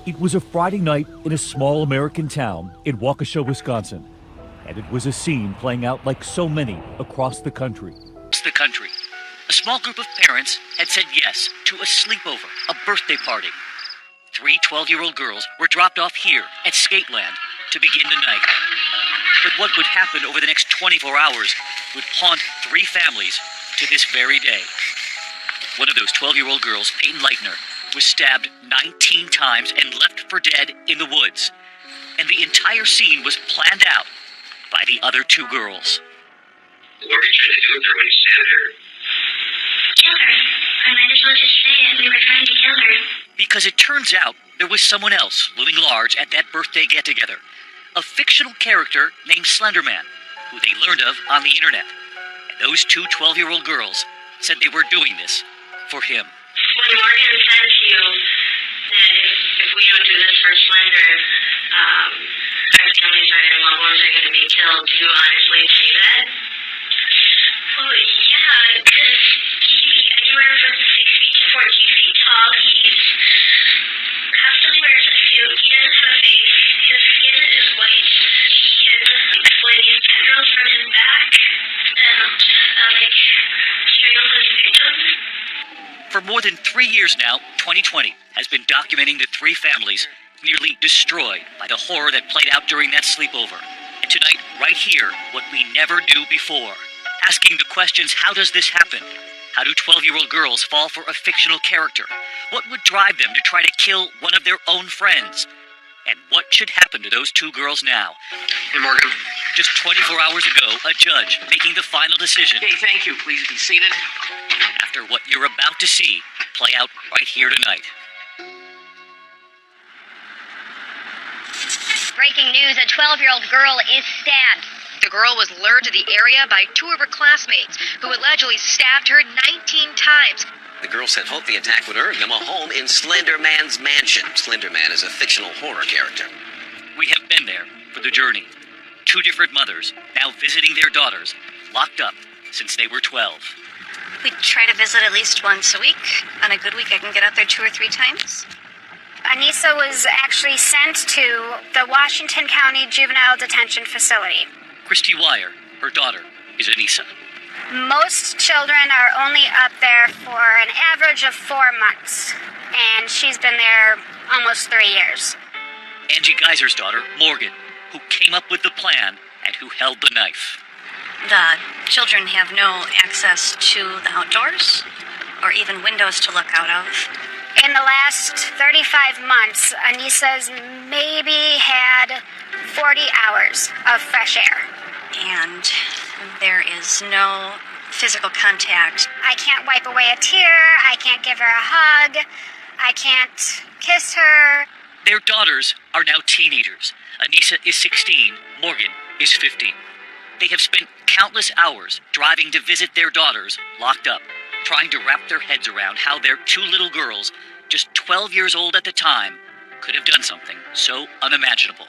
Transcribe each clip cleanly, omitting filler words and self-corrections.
It was a Friday night in a small American town in Waukesha, Wisconsin, and it was a scene playing out like so many across the country. A small group of parents had said yes to a sleepover, a birthday party. 3 12-year-old girls were dropped off here at Skateland to begin the night. But what would happen over the next 24 hours would haunt 3 families to this very day. One of those 12-year-old girls, Peyton Leitner, was stabbed 19 times and left for dead in the woods. And the entire scene was planned out by the other 2 girls. What were you trying to do with her when you stabbed her? Kill her. I might as well just say it. We were trying to kill her. Because it turns out there was someone else looming large at that birthday get-together. A fictional character named Slenderman, who they learned of on the internet. And those 2 12-year-old girls said they were doing this for him. When Morgan said to you that if we don't do this for Slender, our families and loved ones are going to be killed, do you honestly believe that? Well, yeah, because he can be anywhere from 6 feet to 14 feet tall. He's constantly wears a suit. He doesn't have a face. His skin is white. He can split these tendrils from his back and, strangle his victims. For more than 3 years now, 2020 has been documenting the 3 families nearly destroyed by the horror that played out during that sleepover. And tonight, right here, what we never knew before. Asking the questions, how does this happen? How do 12-year-old girls fall for a fictional character? What would drive them to try to kill one of their own friends? And what should happen to those 2 girls now? Hey, Morgan. Just 24 hours ago, a judge making the final decision. Hey, thank you. Please be seated. After what you're about to see play out right here tonight. Breaking news, a 12-year-old girl is stabbed. The girl was lured to the area by 2 of her classmates, who allegedly stabbed her 19 times. The girl said hope the attack would earn them a home in Slender Man's mansion. Slender Man is a fictional horror character. We have been there for the journey. 2 different mothers, now visiting their daughters, locked up since they were 12. We try to visit at least once a week. On a good week, I can get out there 2 or 3 times. Anissa was actually sent to the Washington County Juvenile Detention Facility. Christy Wire, her daughter, is Anissa. Most children are only up there for an average of 4 months, and she's been there almost 3 years. Angie Geiser's daughter, Morgan, who came up with the plan and who held the knife. The children have no access to the outdoors or even windows to look out of. In the last 35 months, Anissa's maybe had 40 hours of fresh air. And there is no physical contact. I can't wipe away a tear. I can't give her a hug. I can't kiss her. Their daughters are now teenagers. Anissa is 16, Morgan is 15. They have spent countless hours driving to visit their daughters locked up, trying to wrap their heads around how their 2 little girls, just 12 years old at the time, could have done something so unimaginable.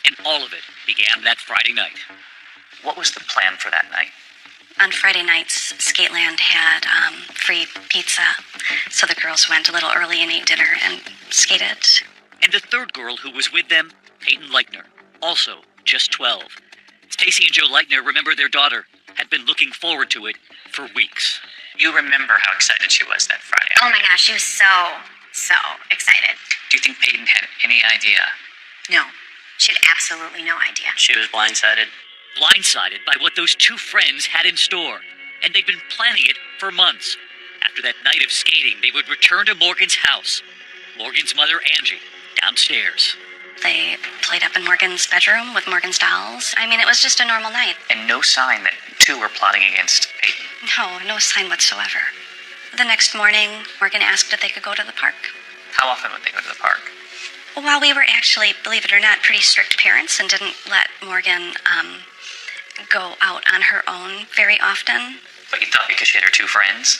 And all of it began that Friday night. What was the plan for that night? On Friday nights, Skateland had free pizza, so the girls went a little early and ate dinner and skated. And the 3rd girl who was with them, Peyton Leitner, also just 12. Stacy and Joe Leitner remember their daughter had been looking forward to it for weeks. You remember how excited she was that Friday. Oh my gosh, she was so excited. Do you think Peyton had any idea? No, she had absolutely no idea. She was blindsided. Blindsided by what those 2 friends had in store. And they'd been planning it for months. After that night of skating, they would return to Morgan's house. Morgan's mother, Angie, downstairs. They played up in Morgan's bedroom with Morgan's dolls. I mean, it was just a normal night. And no sign that 2 were plotting against Peyton. No sign whatsoever. The next morning, Morgan asked if they could go to the park. How often would they go to the park? Well, we were actually, believe it or not, pretty strict parents and didn't let Morgan go out on her own very often. But you thought because she had her 2 friends,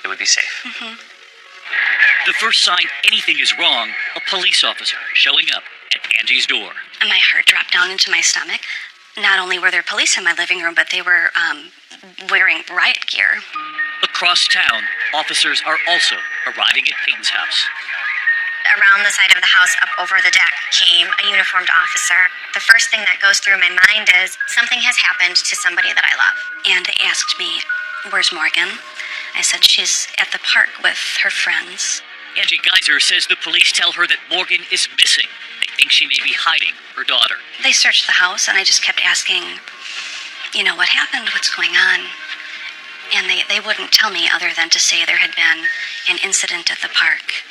it would be safe. Mm-hmm. The first sign anything is wrong, a police officer showing up at Angie's door. And my heart dropped down into my stomach. Not only were there police in my living room, but they were wearing riot gear. Across town, officers are also Arriving at Peyton's house. Around the side of the house, up over the deck, came a uniformed officer. The first thing that goes through my mind is something has happened to somebody that I love. And they asked me, "Where's Morgan?" I said, "She's at the park with her friends." Angie Geiser says the police tell her that Morgan is missing. They think she may be hiding her daughter. They searched the house, and I just kept asking, what happened? What's going on? And they wouldn't tell me other than to say there had been an incident at the park,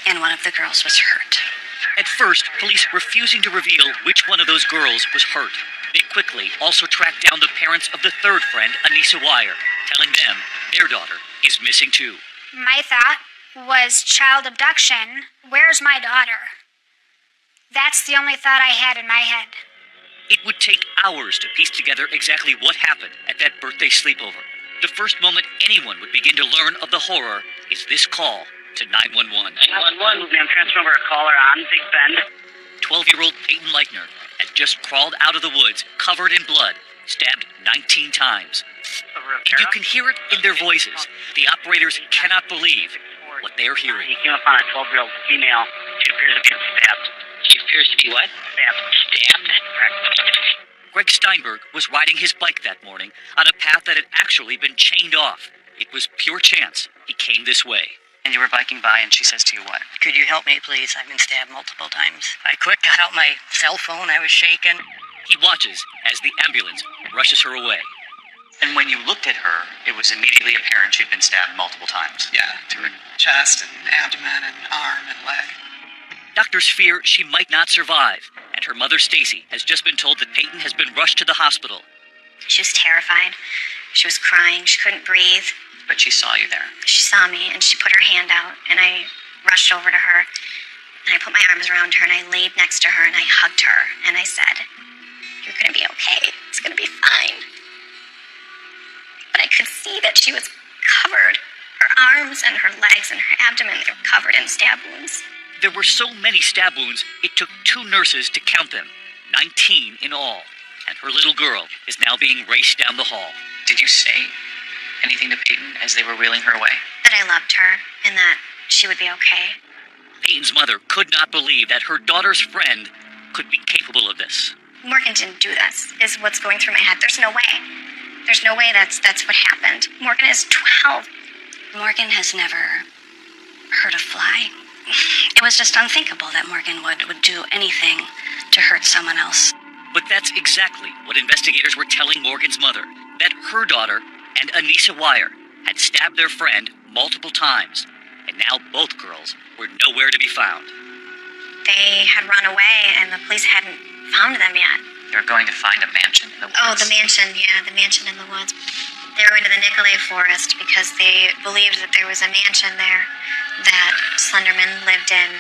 and one of the girls was hurt. At first, police refusing to reveal which one of those girls was hurt. They quickly also tracked down the parents of the third friend, Anissa Wire, telling them their daughter is missing too. My thought was child abduction. Where's my daughter? That's the only thought I had in my head. It would take hours to piece together exactly what happened at that birthday sleepover. The first moment anyone would begin to learn of the horror is this call to 911. 911, ma'am, transfer over a caller on Big Bend. 12-year-old Peyton Leichner had just crawled out of the woods, covered in blood, stabbed 19 times. And you can hear it in their voices. The operators cannot believe what they are hearing. He came upon a 12-year-old female. She appears to be stabbed. She appears to be what? Stabbed. Correct. Greg Steinberg was riding his bike that morning on a path that had actually been chained off. It was pure chance he came this way. And you were biking by and she says to you what? Could you help me, please? I've been stabbed multiple times. I quick got out my cell phone. I was shaking. He watches as the ambulance rushes her away. And when you looked at her, it was immediately apparent she'd been stabbed multiple times. Yeah, to her chest and abdomen and arm and leg. Doctors fear she might not survive, and her mother, Stacy, has just been told that Peyton has been rushed to the hospital. She was terrified. She was crying. She couldn't breathe. But she saw you there. She saw me, and she put her hand out, and I rushed over to her, and I put my arms around her, and I laid next to her, and I hugged her, and I said, "You're going to be okay. It's going to be fine." But I could see that she was covered. Her arms and her legs and her abdomen were covered in stab wounds. There were so many stab wounds, it took 2 nurses to count them, 19 in all, and her little girl is now being raced down the hall. Did you say anything to Peyton as they were wheeling her away? That I loved her, and that she would be okay. Peyton's mother could not believe that her daughter's friend could be capable of this. Morgan didn't do this, is what's going through my head. There's no way. There's no way that's what happened. Morgan is 12. Morgan has never hurt a fly. It was just unthinkable that Morgan would do anything to hurt someone else. But that's exactly what investigators were telling Morgan's mother, that her daughter and Anissa Wire had stabbed their friend multiple times, and now both girls were nowhere to be found. They had run away, and the police hadn't found them yet. They're going to find a mansion in the woods. Oh, the mansion, yeah, the mansion in the woods. They were going to the Nicolay Forest because they believed that there was a mansion there that Slenderman lived in.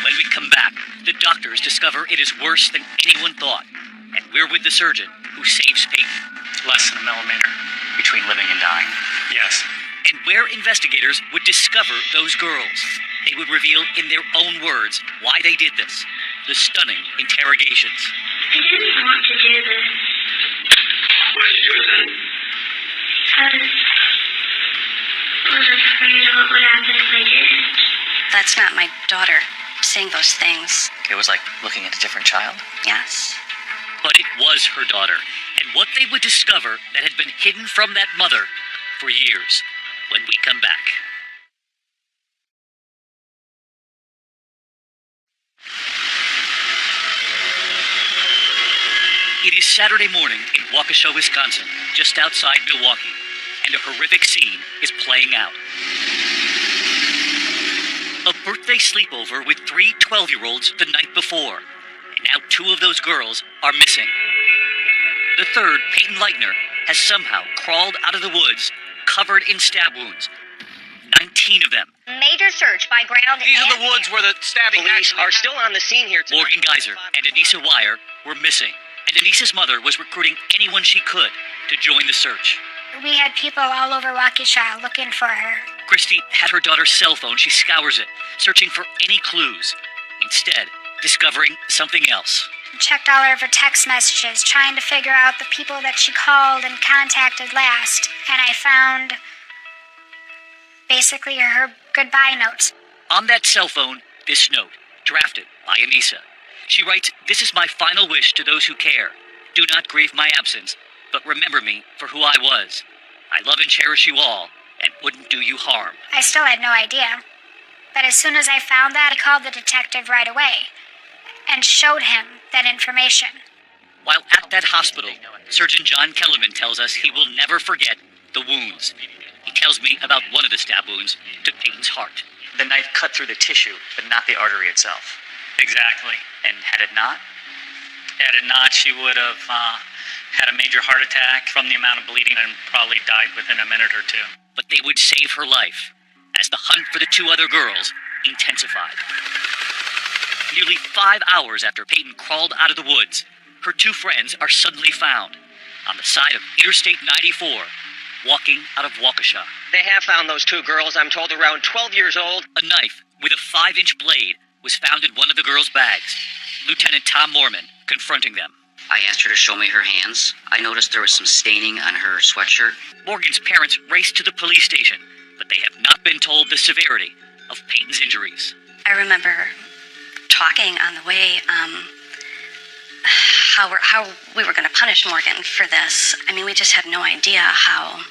When we come back, the doctors discover it is worse than anyone thought, and we're with the surgeon who saves Peyton. Less than a millimeter between living and dying. Yes. And where investigators would discover those girls, they would reveal in their own words why they did this. The stunning interrogations. I didn't want to do this. Why did you do it then? Because I was afraid of what would happen if I didn't. That's not my daughter saying those things. It was like looking at a different child. Yes. But it was her daughter, and what they would discover that had been hidden from that mother for years when we come back. It is Saturday morning in Waukesha, Wisconsin, just outside Milwaukee, and a horrific scene is playing out. A birthday sleepover with 3 12-year-olds the night before, and now 2 of those girls are missing. The third, Peyton Leichner, has somehow crawled out of the woods, covered in stab wounds. 19 of them. Major search by ground These and are the woods where the stabbing Police actually are still on the scene here tonight. Morgan Geiser and Anissa Wire were missing, and Anissa's mother was recruiting anyone she could to join the search. We had people all over Waukesha looking for her. Christy had her daughter's cell phone. She scours it, searching for any clues. Instead, discovering something else. Checked all of her text messages, trying to figure out the people that she called and contacted last. And I found Basically, her goodbye note. On that cell phone, this note, drafted by Anissa. She writes, "This is my final wish to those who care. Do not grieve my absence, but remember me for who I was. I love and cherish you all, and wouldn't do you harm." I still had no idea. But as soon as I found that, I called the detective right away and showed him that information. While at that hospital, Surgeon John Kellerman tells us he will never forget the wounds. He tells me about one of the stab wounds to Peyton's heart. The knife cut through the tissue, but not the artery itself. Exactly. And had it not? Had it not, she would have had a major heart attack from the amount of bleeding and probably died within a minute or two. But they would save her life as the hunt for the two other girls intensified. Nearly 5 hours after Peyton crawled out of the woods, her two friends are suddenly found on the side of Interstate 94, walking out of Waukesha. They have found those two girls, I'm told around 12 years old. A knife with a 5-inch blade was found in one of the girls' bags. Lieutenant Tom Mormon confronting them. I asked her to show me her hands. I noticed there was some staining on her sweatshirt. Morgan's parents raced to the police station, but they have not been told the severity of Peyton's injuries. I remember talking on the way, how we were going to punish Morgan for this. I mean, we just had no idea how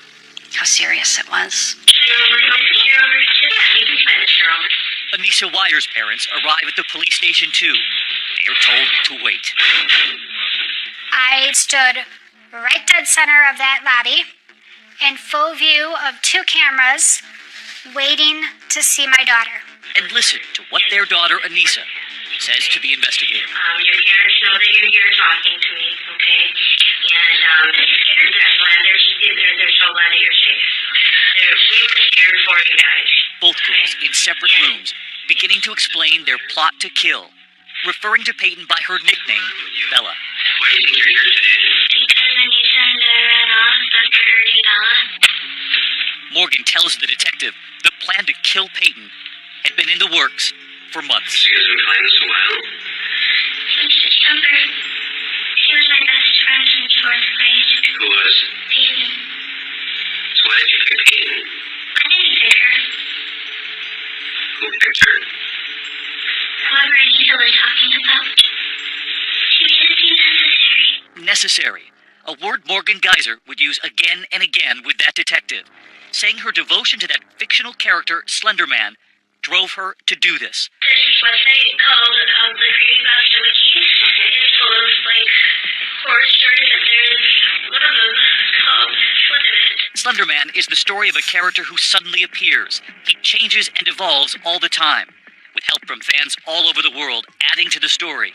serious it was. Anissa Wyer's parents arrive at the police station too. They are told to wait. I stood right dead center of that lobby, in full view of two cameras, waiting to see my daughter. And listen to what their daughter Anissa says to the investigator. Your parents know that you're here talking to me, okay? And they're so glad that you're safe. We were scared for you guys. Both girls in separate rooms, beginning to explain their plot to kill, referring to Peyton by her nickname, Bella. Why do you think you're here today? Because Anissa and I ran off after hurting Bella. Morgan tells the detective the plan to kill Peyton had been in the works for months. You guys have been planning this a while? Since December. She was my best friend since 4th grade. Who was? Peyton. So why did you pick Peyton? I didn't pick her. Who picked her? Whoever Anissa was talking about. She made it seem necessary. Necessary. A word Morgan Geyser would use again and again with that detective, saying her devotion to that fictional character, Slender Man, drove her to do this. There's this website called the Creepypasta Wiki. It's full of, horror stories, and there's one of them called Slenderman. Slender Man is the story of a character who suddenly appears. He changes and evolves all the time, with help from fans all over the world adding to the story,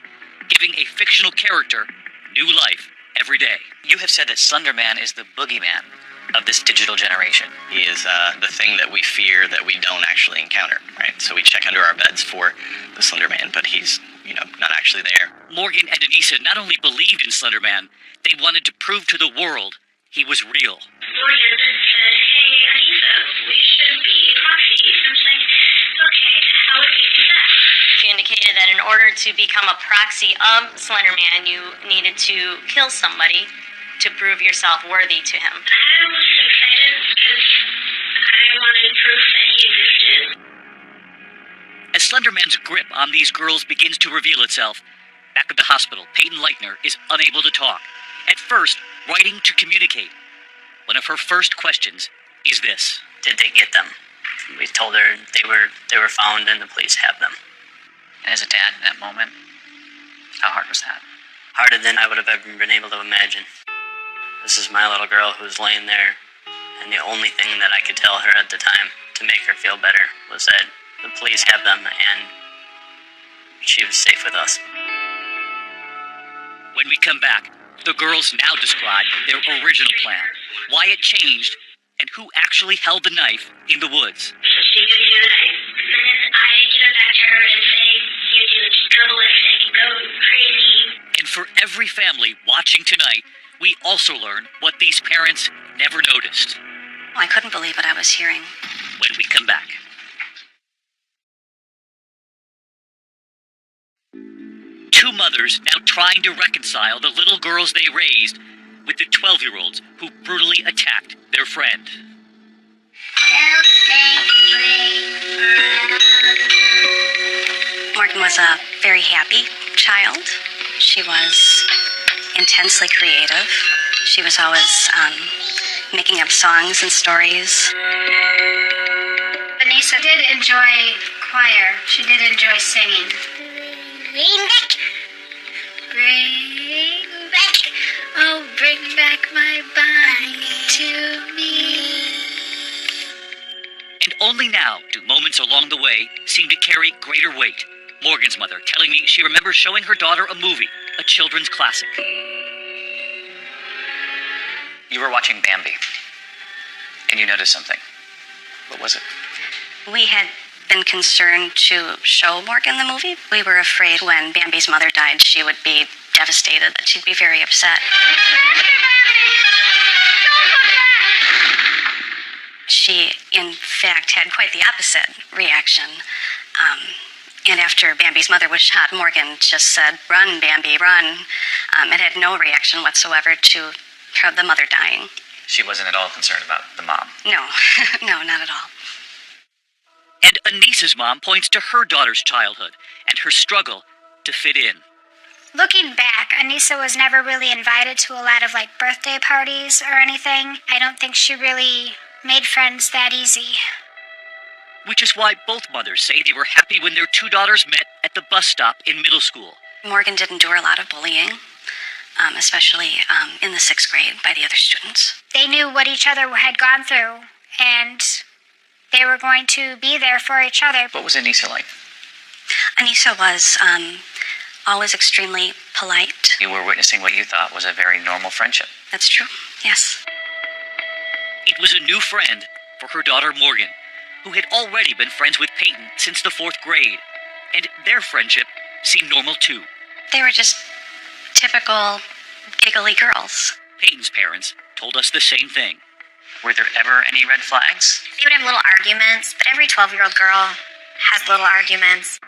giving a fictional character new life every day. You have said that Slender Man is the boogeyman of this digital generation. He is the thing that we fear that we don't actually encounter, right? So we check under our beds for the Slender Man, but he's, not actually there. Morgan and Anissa not only believed in Slender Man, they wanted to prove to the world he was real. Morgan said, "Hey, Anissa, we should be proxies." I was like, "Okay, how would we do that?" She indicated that in order to become a proxy of Slender Man, you needed to kill somebody to prove yourself worthy to him. I was excited because I wanted proof that he existed. As Slender Man's grip on these girls begins to reveal itself, back at the hospital, Peyton Leitner is unable to talk. At first, writing to communicate. One of her first questions is this. Did they get them? We told her they were found and the police have them. And as a dad in that moment, how hard was that? Harder than I would have ever been able to imagine. This is my little girl who's laying there, and the only thing that I could tell her at the time to make her feel better was that the police have them and she was safe with us. When we come back, the girls now describe their original plan, why it changed, and who actually held the knife in the woods. So she gives you the knife, and then I give it back to her and say, "You do it, go ballistic, go crazy." And for every family watching tonight, we also learn what these parents never noticed. I couldn't believe what I was hearing. When we come back. Two mothers now trying to reconcile the little girls they raised with the 12-year-olds who brutally attacked their friend. Well, Morgan was a very happy child. She was intensely creative. She was always making up songs and stories. Anissa did enjoy choir. She did enjoy singing. Bring back. Bring back. Oh, bring back my Bonnie to me. And only now do moments along the way seem to carry greater weight. Morgan's mother telling me she remembers showing her daughter a movie, a children's classic. You were watching Bambi, and you noticed something. What was it? We had been concerned to show Morgan the movie. We were afraid when Bambi's mother died, she would be devastated, that she'd be very upset. She, in fact, had quite the opposite reaction. And after Bambi's mother was shot, Morgan just said, "Run, Bambi, run." It had no reaction whatsoever to the mother dying. She wasn't at all concerned about the mom. No, no, not at all. And Anissa's mom points to her daughter's childhood and her struggle to fit in. Looking back, Anissa was never really invited to a lot of birthday parties or anything. I don't think she really made friends that easy. Which is why both mothers say they were happy when their two daughters met at the bus stop in middle school. Morgan did endure a lot of bullying, especially in the 6th grade by the other students. They knew what each other had gone through, and they were going to be there for each other. What was Anissa like? Anissa was always extremely polite. You were witnessing what you thought was a very normal friendship. That's true, yes. It was a new friend for her daughter Morgan, who had already been friends with Peyton since the 4th grade, and their friendship seemed normal too. They were just typical giggly girls. Peyton's parents told us the same thing. Were there ever any red flags? They would have little arguments, but every 12-year-old girl has little arguments.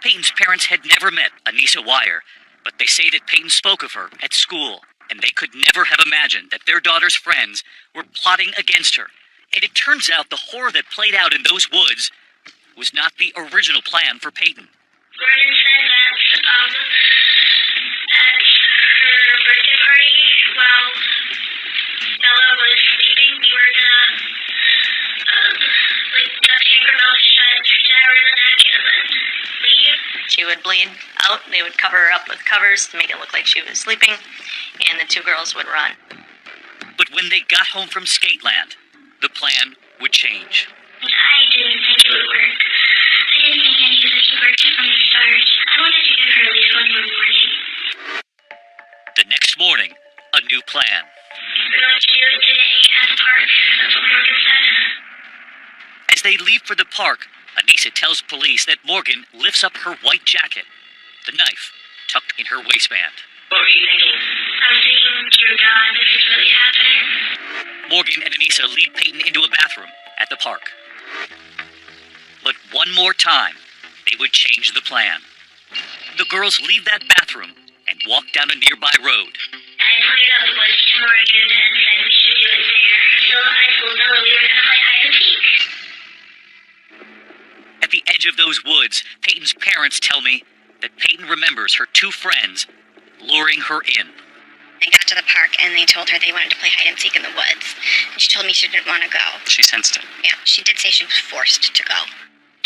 Peyton's parents had never met Anissa Wire, but they say that Peyton spoke of her at school, and they could never have imagined that their daughter's friends were plotting against her. And it turns out the horror that played out in those woods was not the original plan for Peyton. Morgan said that at her birthday party, while Bella was sleeping, we were gonna duct tape her mouth shut, stab her in the neck, and then leave. She would bleed out. They would cover her up with covers to make it look like she was sleeping, and the two girls would run. But when they got home from Skateland, the plan would change. I didn't think it would work. I didn't think any of this would work from the start. I wanted to give her at least one more morning. The next morning, a new plan. We're going to do it today at the park. That's what Morgan said. As they leave for the park, Anissa tells police that Morgan lifts up her white jacket, the knife tucked in her waistband. What were you thinking? I was thinking, dear God, this is really happening. Morgan and Anissa lead Peyton into a bathroom at the park. But one more time, they would change the plan. The girls leave that bathroom and walk down a nearby road. I pointed out the woods to Morgan and said we should do it there. So I told Bella we were going to play hide and seek. At the edge of those woods, Peyton's parents tell me that Peyton remembers her two friends luring her in. They got to the park and they told her they wanted to play hide and seek in the woods. And she told me she didn't want to go. She sensed it. Yeah, she did say she was forced to go.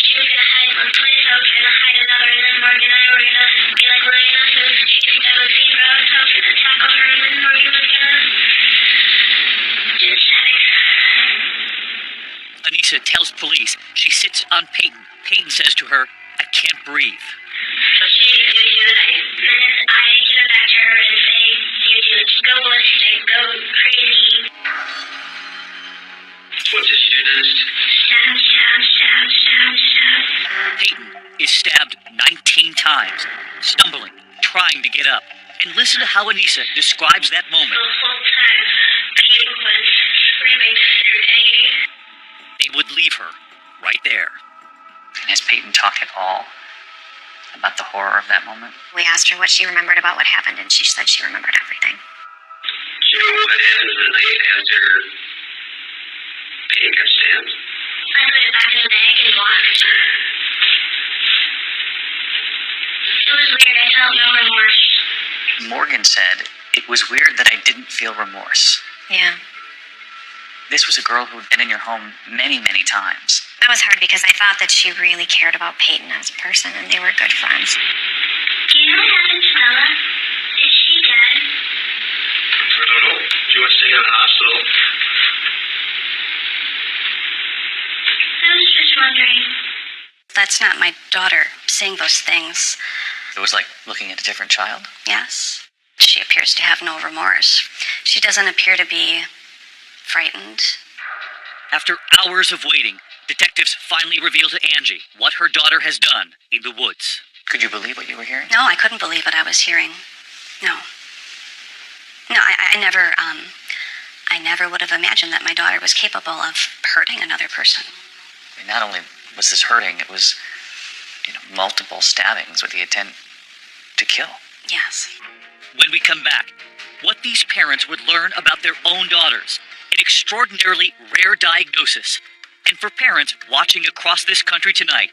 She was going to hide one place, I was going to hide another, and then Morgan and I were going to be like Lorena, who was chasing down the scene road, so I was going to tackle her, and then Morgan was going to do the stabbing. Anissa tells police she sits on Peyton. Peyton says to her, "I can't breathe." So she do the knife, and then I give it back to her and say, do it, just go ballistic, go crazy. What did you do next? Stab, stab, stab, stab, stab. Peyton is stabbed 19 times, stumbling, trying to get up. And listen to how Anissa describes that moment. The whole time, Peyton was screaming through agony. They would leave her right there. Has Peyton talked at all about the horror of that moment? We asked her what she remembered about what happened, and she said she remembered everything. Do you know what happened the night after Peyton got stabbed? put it back in the bag and walked. It was weird. I felt no remorse. Morgan said it was weird that I didn't feel remorse. Yeah. This was a girl who had been in your home many, many times. That was hard because I thought that she really cared about Peyton as a person and they were good friends. Do you know what happened to Bella? Is she dead? I don't know. She was staying in the hospital. I was just wondering. That's not my daughter saying those things. It was like looking at a different child. Yes. She appears to have no remorse. She doesn't appear to be frightened. After hours of waiting, detectives finally reveal to Angie what her daughter has done in the woods. Could you believe what you were hearing? No, I couldn't believe what I was hearing. No. No, I never would have imagined that my daughter was capable of hurting another person. I mean, not only was this hurting, it was, multiple stabbings with the intent to kill. Yes. When we come back, what these parents would learn about their own daughters, an extraordinarily rare diagnosis. And for parents watching across this country tonight,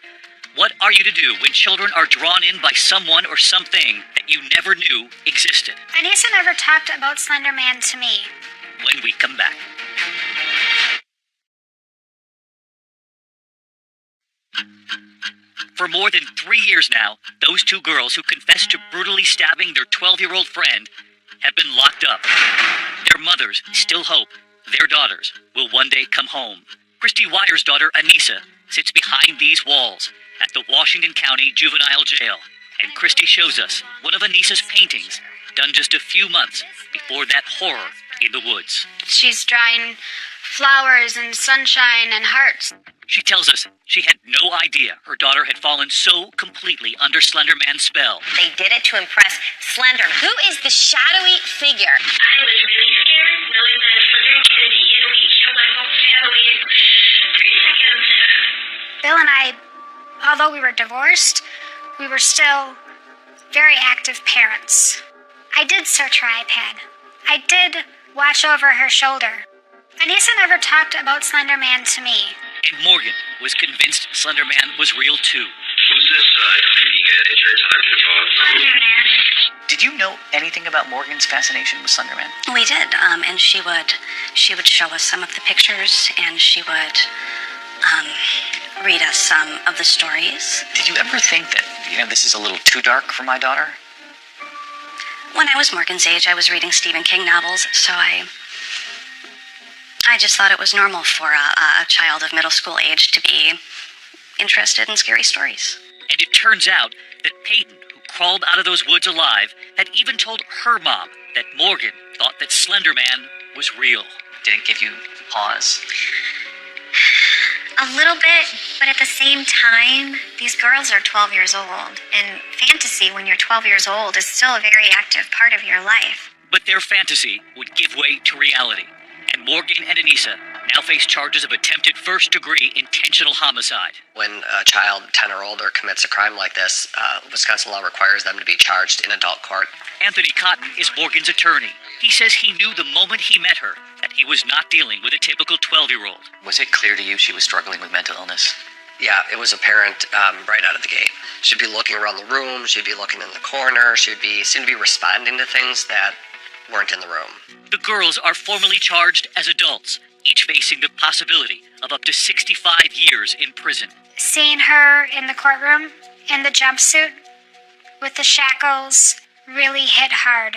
what are you to do when children are drawn in by someone or something that you never knew existed? Anissa never talked about Slender Man to me. When we come back. For more than 3 years now, those two girls who confessed to brutally stabbing their 12-year-old friend have been locked up. Their mothers still hope their daughters will one day come home. Christy Wyer's daughter, Anissa, sits behind these walls at the Washington County Juvenile Jail, and Christy shows us one of Anissa's paintings done just a few months before that horror in the woods. She's drawing flowers and sunshine and hearts. She tells us she had no idea her daughter had fallen so completely under Slender Man's spell. They did it to impress Slender. Who is the shadowy figure? I was really scared knowing that Slender could easily kill my whole family in 3 seconds. Bill and I, although we were divorced, we were still very active parents. I did search her iPad. I did watch over her shoulder. Anissa never talked about Slender Man to me. And Morgan was convinced Slender Man was real too. Who's this creepy guy that you're talking about? Slender Man. Did you know anything about Morgan's fascination with Slender Man? We did, and she would show us some of the pictures, and she would read us some of the stories. Did you ever think that, this is a little too dark for my daughter? When I was Morgan's age, I was reading Stephen King novels, so I just thought it was normal for a child of middle school age to be interested in scary stories. And it turns out that Peyton, who crawled out of those woods alive, had even told her mom that Morgan thought that Slender Man was real. Did it give you pause? A little bit, but at the same time, these girls are 12 years old, and fantasy when you're 12 years old is still a very active part of your life. But their fantasy would give way to reality, and Morgan and Anissa now face charges of attempted first-degree intentional homicide. When a child 10 or older commits a crime like this, Wisconsin law requires them to be charged in adult court. Anthony Cotton is Morgan's attorney. He says he knew the moment he met her that he was not dealing with a typical 12-year-old. Was it clear to you she was struggling with mental illness? Yeah, it was apparent right out of the gate. She'd be looking around the room, she'd be looking in the corner, she'd seem to be responding to things that weren't in the room. The girls are formally charged as adults, each facing the possibility of up to 65 years in prison. Seeing her in the courtroom, in the jumpsuit, with the shackles, really hit hard.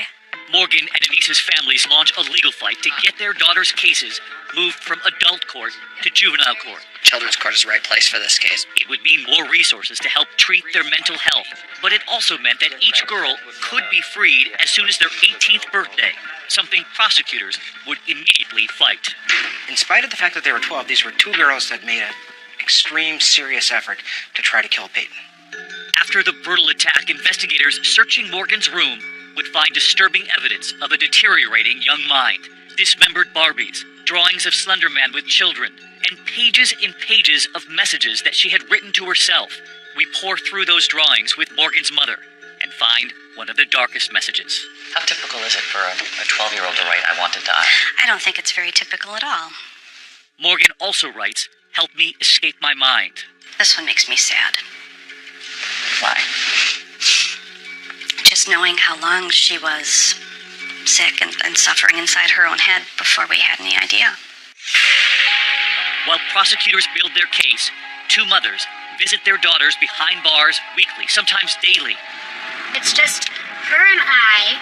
Morgan and Anissa's families launch a legal fight to get their daughters' cases moved from adult court to juvenile court. Children's court is the right place for this case. It would mean more resources to help treat their mental health, but it also meant that each girl could be freed as soon as their 18th birthday, something prosecutors would immediately fight. In spite of the fact that they were 12, these were two girls that made an extreme, serious effort to try to kill Peyton. After the brutal attack, investigators searching Morgan's room would find disturbing evidence of a deteriorating young mind. Dismembered Barbies, drawings of Slender Man with children, and pages and pages of messages that she had written to herself. We pour through those drawings with Morgan's mother and find one of the darkest messages. How typical is it for a 12-year-old to write, "I want to die"? I don't think it's very typical at all. Morgan also writes help me escape my mind. This one makes me sad. Why? Just knowing how long she was sick and suffering inside her own head before we had any idea. While prosecutors build their case, two mothers visit their daughters behind bars weekly, sometimes daily. It's just her and I,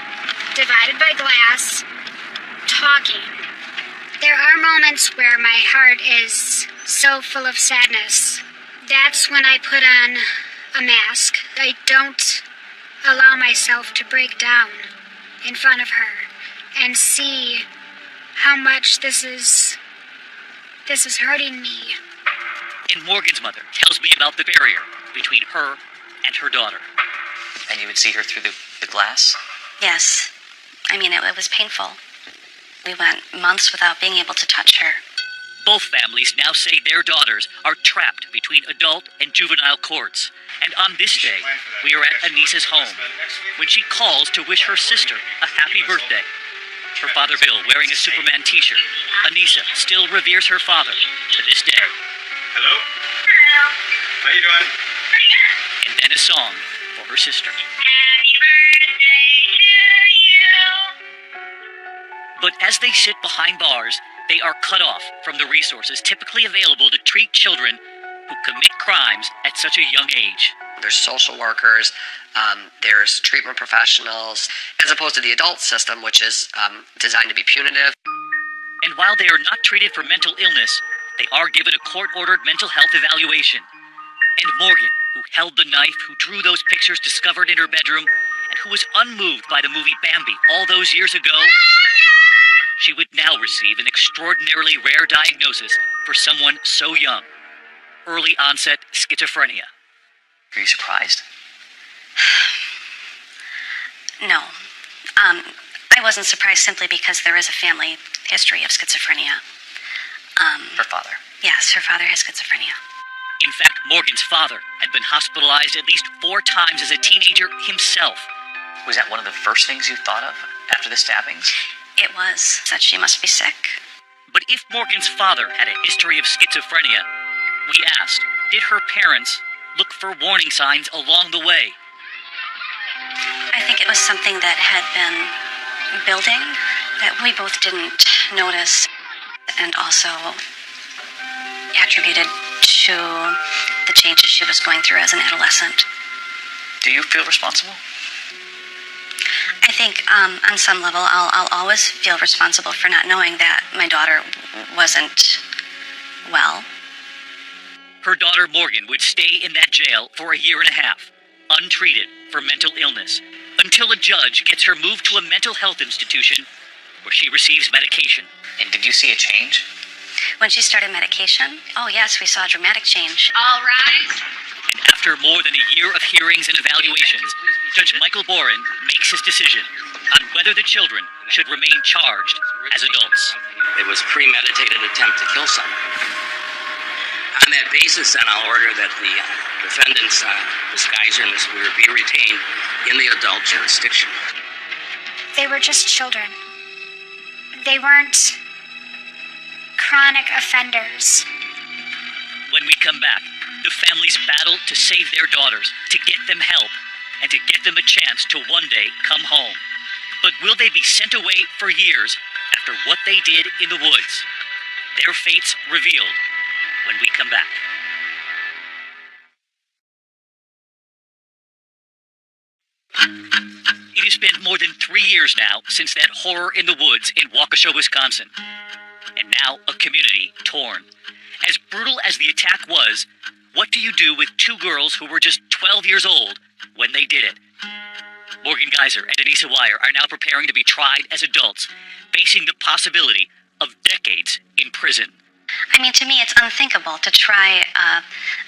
divided by glass, talking. There are moments where my heart is so full of sadness. That's when I put on a mask. I don't allow myself to break down in front of her and see how much this is hurting me. And Morgan's mother tells me about the barrier between her and her daughter. And you would see her through the glass? Yes. I mean, it was painful. We went months without being able to touch her. Both families now say their daughters are trapped between adult and juvenile courts. And on this day, we are at Anissa's home when she calls to wish her sister a happy birthday. Her father Bill wearing a Superman t-shirt. Anissa still reveres her father to this day. Hello? Hello. How you doing? Pretty good. And then a song for her sister. Happy birthday to you. But as they sit behind bars, they are cut off from the resources typically available to treat children who commit crimes at such a young age. There's social workers, there's treatment professionals, as opposed to the adult system, which is designed to be punitive. And while they are not treated for mental illness, they are given a court-ordered mental health evaluation. And Morgan, who held the knife, who drew those pictures discovered in her bedroom, and who was unmoved by the movie Bambi all those years ago, she would now receive an extraordinarily rare diagnosis for someone so young. Early onset schizophrenia. Are you surprised? No. I wasn't surprised simply because there is a family history of schizophrenia. Her father? Yes, her father has schizophrenia. In fact, Morgan's father had been hospitalized at least 4 times as a teenager himself. Was that one of the first things you thought of after the stabbings? It was that she must be sick. But if Morgan's father had a history of schizophrenia, we asked, did her parents look for warning signs along the way? I think it was something that had been building that we both didn't notice and also attributed to the changes she was going through as an adolescent. Do you feel responsible? I think on some level I'll always feel responsible for not knowing that my daughter wasn't well. Her daughter Morgan would stay in that jail for 1.5 years, untreated for mental illness, until a judge gets her moved to a mental health institution where she receives medication. And did you see a change? When she started medication, oh yes, we saw a dramatic change. All right. And after more than 1 year of hearings and evaluations, Judge Michael Boren makes his decision on whether the children should remain charged as adults. It was premeditated attempt to kill someone. On that basis, then, I'll order that the defendants, Ms. Geiser and Ms. Weir, be retained in the adult jurisdiction. They were just children. They weren't chronic offenders. When we come back, the families battle to save their daughters, to get them help, and to get them a chance to one day come home. But will they be sent away for years after what they did in the woods? Their fates revealed when we come back. It has been more than 3 years now since that horror in the woods in Waukesha, Wisconsin. And now a community torn. As brutal as the attack was, what do you do with 2 girls who were just 12 years old when they did it? Morgan Geiser and Anissa Weier are now preparing to be tried as adults, facing the possibility of decades in prison. I mean, to me, it's unthinkable to try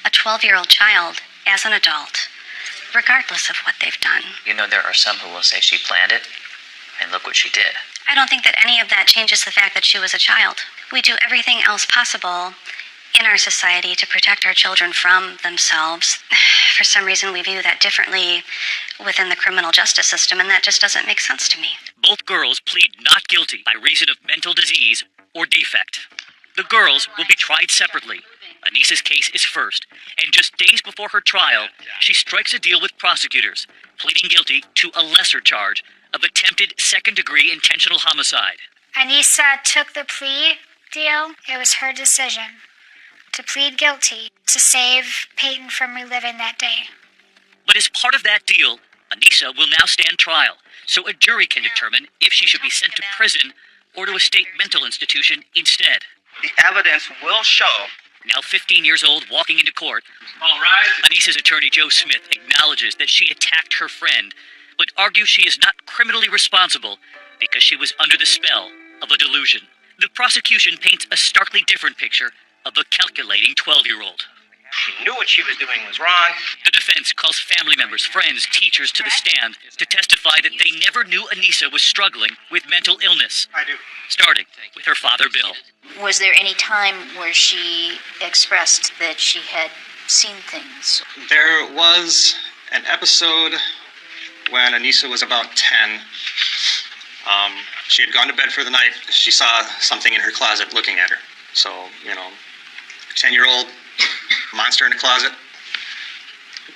a 12-year-old child as an adult, regardless of what they've done. You know, there are some who will say she planned it, and look what she did. I don't think that any of that changes the fact that she was a child. We do everything else possible in our society to protect our children from themselves. For some reason, we view that differently within the criminal justice system, and that just doesn't make sense to me. Both girls plead not guilty by reason of mental disease or defect. The girls will be tried separately, Anissa's case is first, and just days before her trial, she strikes a deal with prosecutors, pleading guilty to a lesser charge of attempted second-degree intentional homicide. Anissa took the plea deal. It was her decision to plead guilty to save Peyton from reliving that day. But as part of that deal, Anissa will now stand trial, so a jury can determine if she should be sent to prison or to a state mental institution instead. The evidence will show. Now 15 years old, walking into court, Anissa's attorney Joe Smith acknowledges that she attacked her friend, but argues she is not criminally responsible because she was under the spell of a delusion. The prosecution paints a starkly different picture of a calculating 12-year-old. She knew what she was doing was wrong. The defense calls family members, friends, teachers to the stand to testify that they never knew Anissa was struggling with mental illness. I do. Starting with her father, Bill. Was there any time where she expressed that she had seen things? There was an episode when Anissa was about 10. She had gone to bed for the night. She saw something in her closet looking at her. So, a 10-year-old monster in the closet.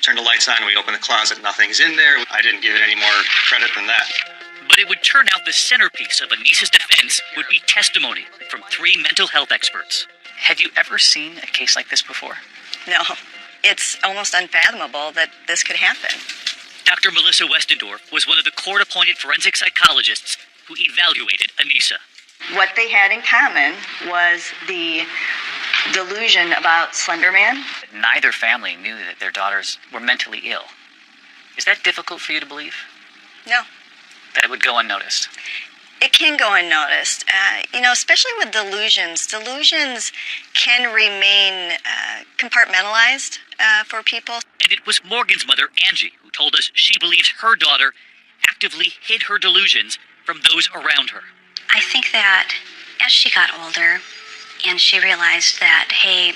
Turned the lights on, we opened the closet, nothing's in there. I didn't give it any more credit than that. But it would turn out the centerpiece of Anissa's defense would be testimony from 3 mental health experts. Have you ever seen a case like this before? No. It's almost unfathomable that this could happen. Dr. Melissa Westendorf was one of the court-appointed forensic psychologists who evaluated Anissa. What they had in common was the delusion about Slender Man. Neither family knew that their daughters were mentally ill. Is that difficult for you to believe? No. That it would go unnoticed? It can go unnoticed. Especially with delusions. Delusions can remain compartmentalized for people. And it was Morgan's mother, Angie, who told us she believes her daughter actively hid her delusions from those around her. I think that as she got older and she realized that, hey,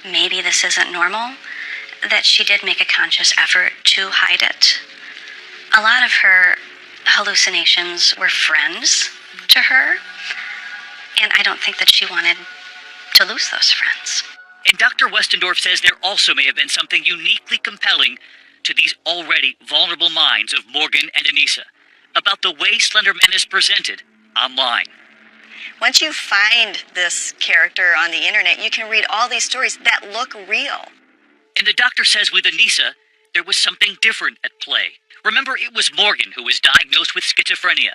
maybe this isn't normal, that she did make a conscious effort to hide it. A lot of her hallucinations were friends to her, and I don't think that she wanted to lose those friends. And Dr. Westendorf says there also may have been something uniquely compelling to these already vulnerable minds of Morgan and Anissa about the way Slender Man is presented online. Once you find this character on the internet, you can read all these stories that look real. And the doctor says with Anissa, there was something different at play. Remember, it was Morgan who was diagnosed with schizophrenia.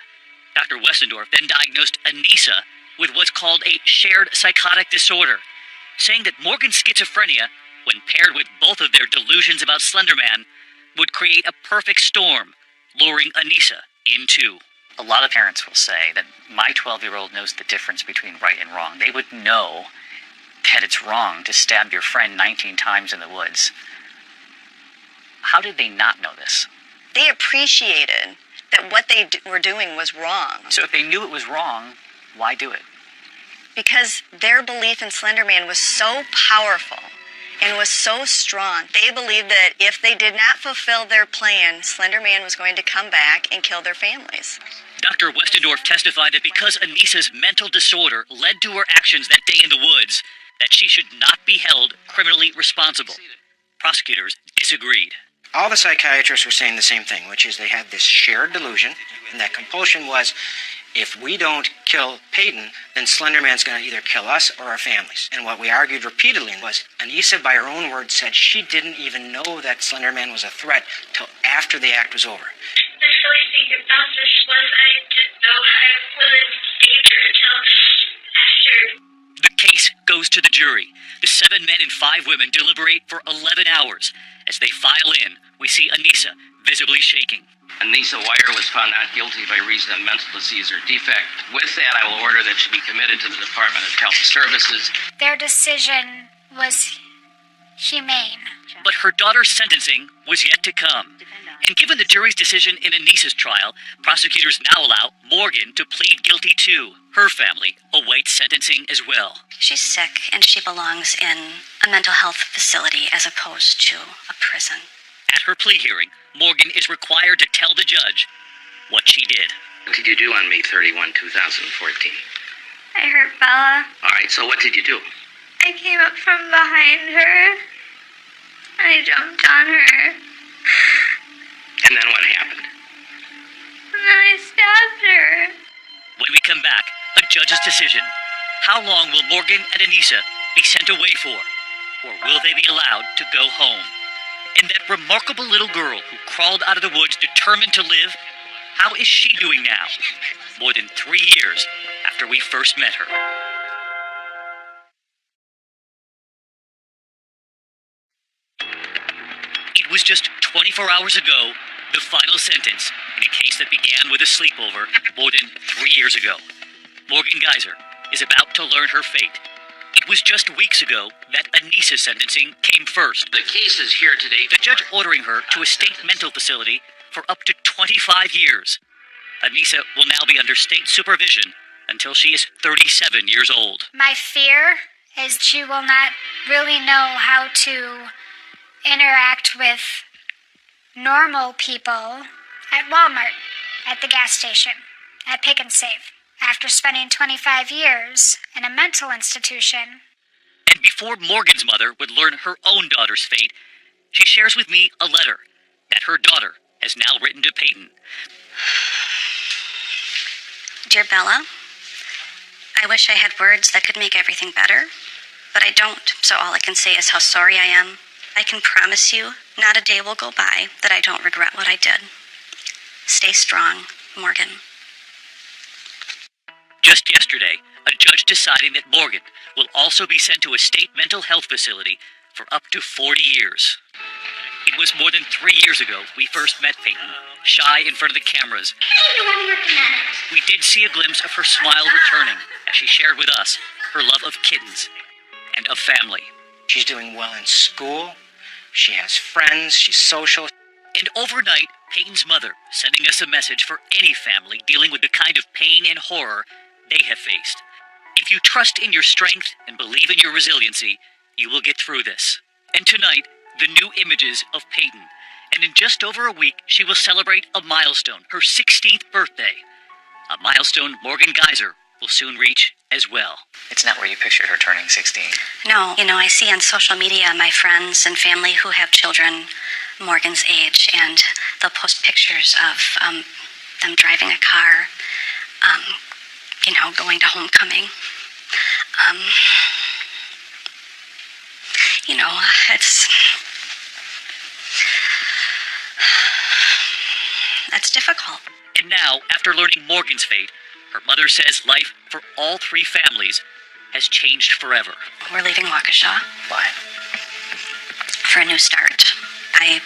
Dr. Westendorf then diagnosed Anissa with what's called a shared psychotic disorder, saying that Morgan's schizophrenia, when paired with both of their delusions about Slender Man, would create a perfect storm, luring Anissa in too. A lot of parents will say that my 12-year-old knows the difference between right and wrong. They would know that it's wrong to stab your friend 19 times in the woods. How did they not know this? They appreciated that what they were doing was wrong. So if they knew it was wrong, why do it? Because their belief in Slender Man was so powerful and was so strong. They believed that if they did not fulfill their plan, Slender Man was going to come back and kill their families. Dr. Westendorf testified that because Anissa's mental disorder led to her actions that day in the woods, that she should not be held criminally responsible. Prosecutors disagreed. All the psychiatrists were saying the same thing, which is they had this shared delusion, and that compulsion was, if we don't kill Peyton, then Slender Man's going to either kill us or our families. And what we argued repeatedly was, Anissa, by her own words, said she didn't even know that Slender Man was a threat till after the act was over. The silly thing about this was I didn't know I was in danger until after. The case goes to the jury. The 7 men and 5 women deliberate for 11 hours. As they file in, we see Anissa visibly shaking. Anissa Wire was found not guilty by reason of mental disease or defect. With that, I will order that she be committed to the Department of Health Services. Their decision was humane. But her daughter's sentencing was yet to come. And given the jury's decision in Anissa's trial, prosecutors now allow Morgan to plead guilty too. Her family awaits sentencing as well. She's sick, and she belongs in a mental health facility as opposed to a prison. At her plea hearing, Morgan is required to tell the judge what she did. What did you do on May 31, 2014? I hurt Bella. All right, so what did you do? I came up from behind her. And I jumped on her. And then what happened? And then I stabbed her. When we come back, a judge's decision. How long will Morgan and Anissa be sent away for? Or will they be allowed to go home? And that remarkable little girl who crawled out of the woods determined to live, how is she doing now? More than 3 years after we first met her. It was just 24 hours ago, the final sentence in a case that began with a sleepover more than 3 years ago. Morgan Geyser is about to learn her fate. It was just weeks ago that Anissa's sentencing came first. The case is here today. The judge ordering her to a state mental facility for up to 25 years. Anissa will now be under state supervision until she is 37 years old. My fear is she will not really know how to interact with normal people at Walmart, at the gas station, at Pick and Save, after spending 25 years in a mental institution. And before Morgan's mother would learn her own daughter's fate, she shares with me a letter that her daughter has now written to Peyton. Dear Bella, I wish I had words that could make everything better, but I don't, so all I can say is how sorry I am. I can promise you, not a day will go by that I don't regret what I did. Stay strong, Morgan. Just yesterday, a judge deciding that Morgan will also be sent to a state mental health facility for up to 40 years. It was more than 3 years ago we first met Peyton, shy in front of the cameras. We did see a glimpse of her smile returning as she shared with us her love of kittens and of family. She's doing well in school. She has friends. She's social. And overnight, Peyton's mother sending us a message for any family dealing with the kind of pain and horror they have faced. If you trust in your strength and believe in your resiliency, you will get through this. And tonight, the new images of Peyton. And in just over a week, she will celebrate a milestone, her 16th birthday. A milestone Morgan Geyser will soon reach as well. It's not where you pictured her turning 16. No, I see on social media my friends and family who have children Morgan's age, and they'll post pictures of them driving a car, going to homecoming. It's difficult. And now, after learning Morgan's fate, her mother says life for all 3 families has changed forever. We're leaving Waukesha. Why? For a new start. I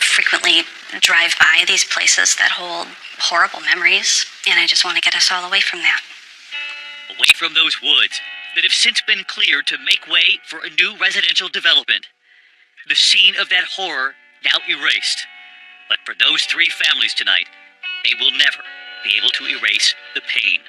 frequently drive by these places that hold horrible memories, and I just want to get us all away from that. Away from those woods that have since been cleared to make way for a new residential development. The scene of that horror now erased. But for those 3 families tonight, they will never be able to erase the pain.